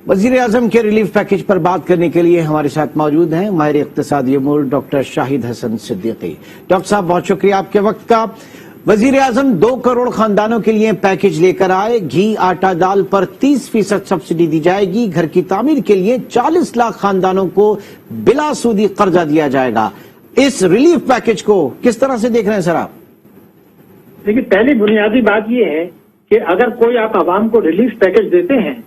وزیر اعظم کے relief package پر بات کرنے کے لیے ہمارے ساتھ موجود ہیں ماہر اقتصادی امور ڈاکٹر شاہد حسن صدیقی۔ ڈاکٹر صاحب بہت شکریہ آپ کے وقت کا۔ وزیر اعظم 2 کروڑ خاندانوں کے لیے پیکج لے کر آئے، گھی آٹا دال پر 30% سبسڈی دی جائے گی، گھر کی تعمیر کے لیے 40 لاکھ خاندانوں کو بلا سودی قرضہ دیا جائے گا۔ اس ریلیف پیکج کو کس طرح سے دیکھ رہے ہیں سر آپ؟ لیکن پہلی بنیادی بات یہ ہے کہ اگر کوئی آپ عوام کو ریلیف پیکج دیتے ہیں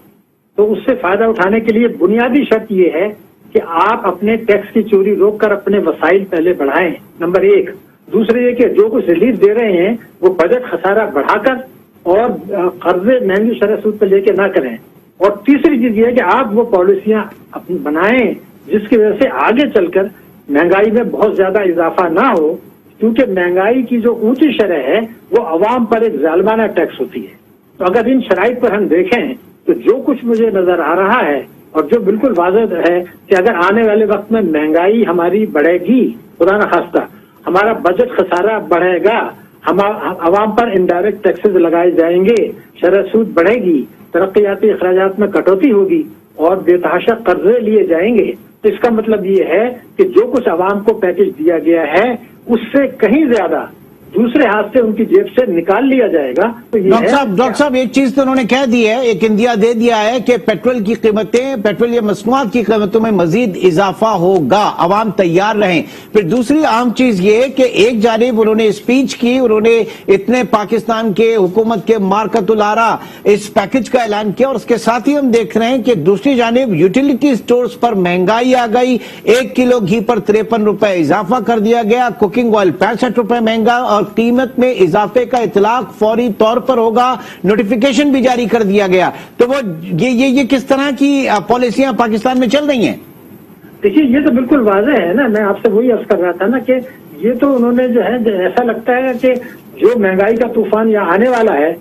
تو اس سے فائدہ اٹھانے کے لیے بنیادی شرط یہ ہے کہ آپ اپنے ٹیکس کی چوری روک کر اپنے وسائل پہلے بڑھائیں، نمبر 1۔ دوسرے یہ کہ جو کچھ ریلیف دے رہے ہیں وہ بجٹ خسارہ بڑھا کر اور قرضے مہنگی شرح سود پہ لے کے نہ کریں، اور تیسری چیز یہ ہے کہ آپ وہ پالیسیاں بنائیں جس کی وجہ سے آگے چل کر مہنگائی میں بہت زیادہ اضافہ نہ ہو، کیونکہ مہنگائی کی جو اونچی شرح ہے وہ عوام پر ایک ظالمانہ ٹیکس ہوتی ہے۔ تو اگر ان شرائط پر ہم دیکھیں تو جو کچھ مجھے نظر آ رہا ہے اور جو بالکل واضح ہے کہ اگر آنے والے وقت میں مہنگائی ہماری بڑھے گی، خدا نخواستہ ہمارا بجٹ خسارہ بڑھے گا، عوام پر انڈائریکٹ ٹیکسز لگائے جائیں گے، شرح سود بڑھے گی، ترقیاتی اخراجات میں کٹوتی ہوگی اور بے تحاشا قرضے لیے جائیں گے، تو اس کا مطلب یہ ہے کہ جو کچھ عوام کو پیکج دیا گیا ہے اس سے کہیں زیادہ دوسرے ہاتھ سے ان کی جیب سے نکال لیا جائے گا۔ ڈاکٹر صاحب ایک چیز تو انہوں نے کہہ دی ہے، ایک اندیا دے دیا ہے کہ پیٹرول کی قیمتیں، پیٹرول یا مصنوعات کی قیمتوں میں مزید اضافہ ہوگا، عوام تیار رہیں۔ پھر دوسری عام چیز یہ کہ ایک جانب انہوں نے اسپیچ کی، انہوں نے اتنے پاکستان کے حکومت کے مارکت الارا اس پیکج کا اعلان کیا، اور اس کے ساتھ ہی ہم دیکھ رہے ہیں کہ دوسری جانب یوٹیلیٹی سٹورز پر مہنگائی آ گئی، 1 کلو گھی پر 53 روپے اضافہ کر دیا گیا، کوکنگ آئل 65 روپے مہنگا، اور قیمت میں اضافے کا اطلاق فوری طور پر ہوگا، نوٹیفیکیشن بھی جاری کر دیا گیا۔ تو وہ یہ کس طرح کی پالیسیاں پاکستان میں چل رہی ہیں؟ دیکھیے یہ تو بالکل واضح ہے نا، میں آپ سے وہی عرض کر رہا تھا نا کہ یہ تو انہوں نے جو ہے ایسا لگتا ہے کہ جو مہنگائی کا طوفان یہاں آنے والا ہے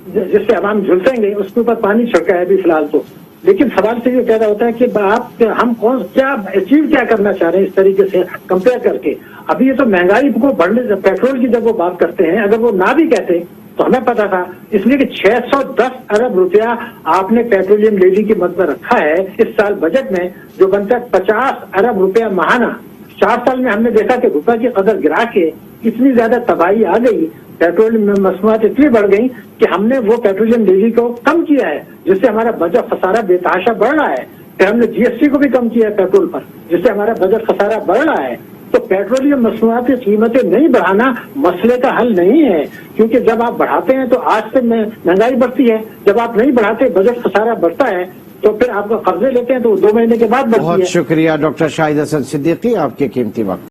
جس سے عوام جھلسیں گے اس کے اوپر پانی چھڑکا ہے ابھی فی الحال تو، لیکن سوال سے یہ پیدا ہوتا ہے کہ آپ ہم کیا اچیو کیا کرنا چاہ رہے ہیں اس طریقے سے کمپیئر کر کے۔ ابھی یہ تو مہنگائی کو بڑھنے، پیٹرول کی جب وہ بات کرتے ہیں، اگر وہ نہ بھی کہتے تو ہمیں پتا تھا، اس لیے کہ 610 ارب روپیہ آپ نے پیٹرولیم لیوی کی مد میں رکھا ہے اس سال بجٹ میں، جو بنتا ہے 50 ارب روپیہ ماہانہ۔ 4 سال میں ہم نے دیکھا کہ روپے کی قدر گرا کے اتنی زیادہ تباہی آ گئی، پیٹرول میں مصنوعات اتنی بڑھ گئی کہ ہم نے وہ پیٹرولیم لیوی کو کم کیا ہے جس سے ہمارا بجٹ خسارہ بے تحاشا بڑھ رہا ہے، پھر ہم نے GST کو بھی کم کیا ہے پیٹرول پر جس سے ہمارا بجٹ خسارہ بڑھ رہا ہے۔ تو پیٹرولیم مصنوعات کی قیمتیں نہیں بڑھانا مسئلے کا حل نہیں ہے، کیونکہ جب آپ بڑھاتے ہیں تو آج سے مہنگائی بڑھتی ہے، جب آپ نہیں بڑھاتے بجٹ خسارہ بڑھتا ہے، تو پھر آپ کا قرضے لیتے ہیں تو 2 مہینے کے بعد بڑھتی ہے۔ بہت شکریہ ڈاکٹر شاہد حسن صدیقی، آپ کے قیمتی وقت۔